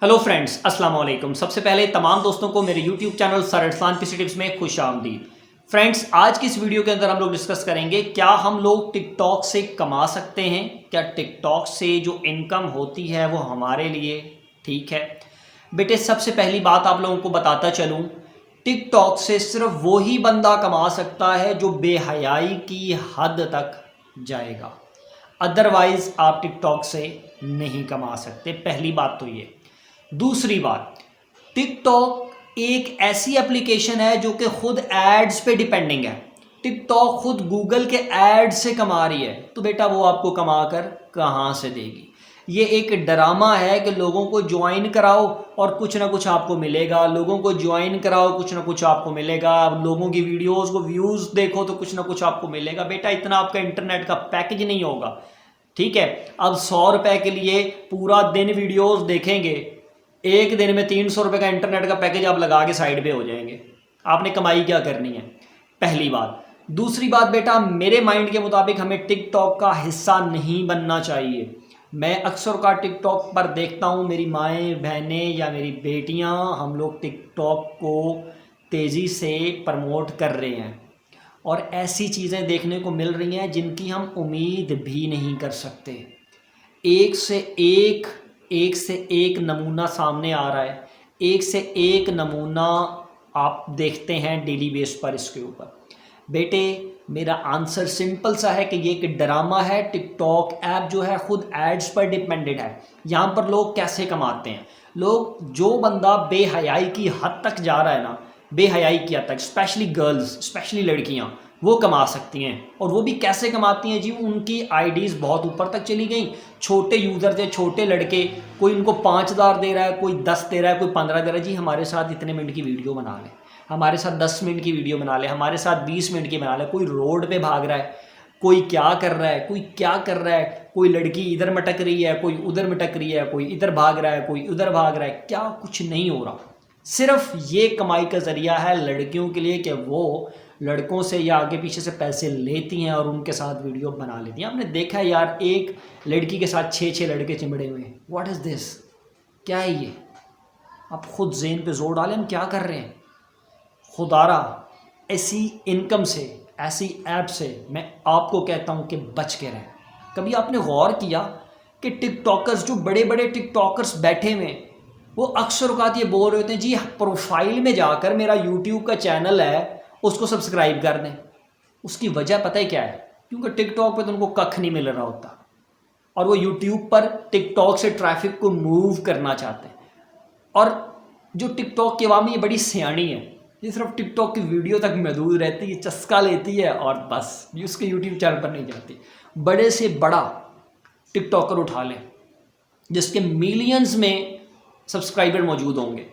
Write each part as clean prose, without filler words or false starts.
Hello friends, अस्सलाम वालेकुम। सबसे पहले तमाम दोस्तों को मेरे YouTube channel sir Arsalan PC tips में खुश आमदीद। फ्रेंड्स, आज की इस वीडियो के अंदर हम लोग डिस्कस करेंगे क्या हम लोग टिकटॉक से कमा सकते हैं, क्या टिकटॉक से जो इनकम होती है वो हमारे लिए ठीक है। बेटे, सबसे पहली बात आप लोगों को बताता चलूँ, टिकटॉक से सिर्फ वो ही बंदा कमा सकता है जो बेहयाई की हद तक जाएगा, अदरवाइज आप टिकटॉक से नहीं कमा सकते। पहली बात तो ये। दूसरी बात, टिकटॉक एक ऐसी एप्लीकेशन है जो कि खुद एड्स पे डिपेंडिंग है। टिकटॉक खुद गूगल के एड्स से कमा रही है, तो बेटा वो आपको कमा कर कहाँ से देगी। ये एक ड्रामा है कि लोगों को ज्वाइन कराओ और कुछ ना कुछ आपको मिलेगा, लोगों को ज्वाइन कराओ कुछ ना कुछ आपको मिलेगा, लोगों की वीडियोस को व्यूज़ देखो तो कुछ ना कुछ आपको मिलेगा। बेटा, इतना आपका इंटरनेट का पैकेज नहीं होगा, ठीक है। अब 100 रुपए के लिए पूरा दिन वीडियोस देखेंगे, एक दिन में 300 रुपये का इंटरनेट का पैकेज आप लगा के साइड पे हो जाएंगे। आपने कमाई क्या करनी है, पहली बात। दूसरी बात बेटा, मेरे माइंड के मुताबिक हमें टिकटॉक का हिस्सा नहीं बनना चाहिए। मैं अक्सर का टिकटॉक पर देखता हूँ, मेरी माएँ बहनें या मेरी बेटियाँ, हम लोग टिकटॉक को तेज़ी से प्रमोट कर रहे हैं और ऐसी चीज़ें देखने को मिल रही हैं जिनकी हम उम्मीद भी नहीं कर सकते। एक से एक नमूना सामने आ रहा है, एक से एक नमूना आप देखते हैं डेली बेस पर इसके ऊपर। बेटे, मेरा आंसर सिंपल सा है कि ये एक ड्रामा है। टिकटॉक ऐप जो है खुद एड्स पर डिपेंडेड है। यहाँ पर लोग कैसे कमाते हैं, लोग, जो बंदा बेहयाई की हद तक जा रहा है ना, बेहयाई की हद तक, स्पेशली गर्ल्स, स्पेशली लड़कियाँ, वो कमा सकती हैं। और वो भी कैसे कमाती हैं जी, उनकी आईडीज़ बहुत ऊपर तक चली गई। छोटे यूज़र थे, छोटे लड़के, कोई उनको 5,000 दे रहा है, कोई 10 दे रहा है, कोई 15 दे रहा है। जी हमारे साथ इतने मिनट की वीडियो बना ले, हमारे साथ 10 मिनट की वीडियो बना ले, हमारे साथ 20 मिनट की बना ले। कोई रोड पे भाग रहा है, कोई क्या कर रहा है, कोई क्या कर रहा है, कोई लड़की इधर मटक रही है, कोई उधर मटक रही है, कोई इधर भाग रहा है, कोई उधर भाग रहा है, क्या कुछ नहीं हो रहा। सिर्फ ये कमाई का ज़रिया है लड़कियों के लिए कि वो लड़कों से या आगे पीछे से पैसे लेती हैं और उनके साथ वीडियो बना लेती हैं। आपने देखा है यार, एक लड़की के साथ 6 लड़के चिमड़े हुए हैं। व्हाट इज़ दिस, क्या है ये? आप खुद ज़हन पे जोर डालें, हम क्या कर रहे हैं। खुदारा, ऐसी इनकम से, ऐसी ऐप से मैं आपको कहता हूँ कि बच के रहें। कभी आपने गौर किया कि टिकटॉकर्स, जो बड़े बड़े टिकटॉकर्स बैठे हुए हैं, वो अक्सर औकात ये बोल रहे होते हैं जी प्रोफाइल में जाकर मेरा यूट्यूब का चैनल है उसको सब्सक्राइब कर दें। उसकी वजह पता है क्या है? क्योंकि टिकटॉक पे तो उनको कख नहीं मिल रहा होता और वो यूट्यूब पर टिकटॉक से ट्रैफिक को मूव करना चाहते हैं। और जो टिकटॉक की आवाम, ये बड़ी सियानी है, ये सिर्फ टिकटॉक की वीडियो तक महदूद रहती है, चस्का लेती है और बस, ये उसके यूट्यूब चैनल पर नहीं जाती। बड़े से बड़ा टिकटॉकर उठा लें जिसके मिलियंस में सब्सक्राइबर मौजूद होंगे,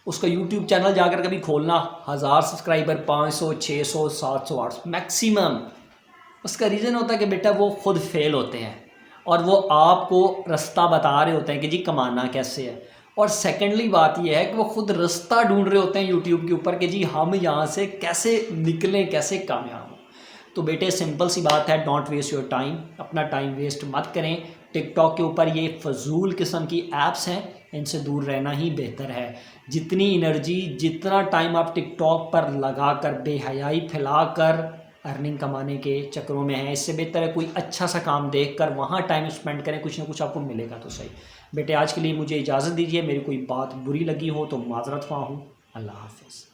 उसका यूट्यूब चैनल जाकर कभी खोलना, 1000 सब्सक्राइबर, 500, 600, 700, 800 मैक्सिमम। उसका रीज़न होता है कि बेटा वो खुद फेल होते हैं और वो आपको रास्ता बता रहे होते हैं कि जी कमाना कैसे है। और सेकेंडली बात यह है कि वो खुद रास्ता ढूंढ रहे होते हैं यूट्यूब के ऊपर कि जी हम यहाँ से कैसे निकलें, कैसे कामयाब हों। तो बेटे, सिंपल सी बात है, डोंट वेस्ट योर टाइम, अपना टाइम वेस्ट मत करें। टिकटॉक के ऊपर ये फजूल किस्म की ऐप्स हैं, इनसे दूर रहना ही बेहतर है। जितनी एनर्जी, जितना टाइम आप टिकटॉक पर लगा कर बेहयाई फैलाकर अर्निंग कमाने के चक्करों में है, इससे बेहतर है कोई अच्छा सा काम देख कर वहाँ टाइम स्पेंड करें, कुछ ना कुछ आपको मिलेगा तो सही। बेटे, आज के लिए मुझे इजाज़त दीजिए। मेरी कोई बात बुरी लगी हो तो माजरत ख्वाह हूँ। अल्लाह हाफिज़।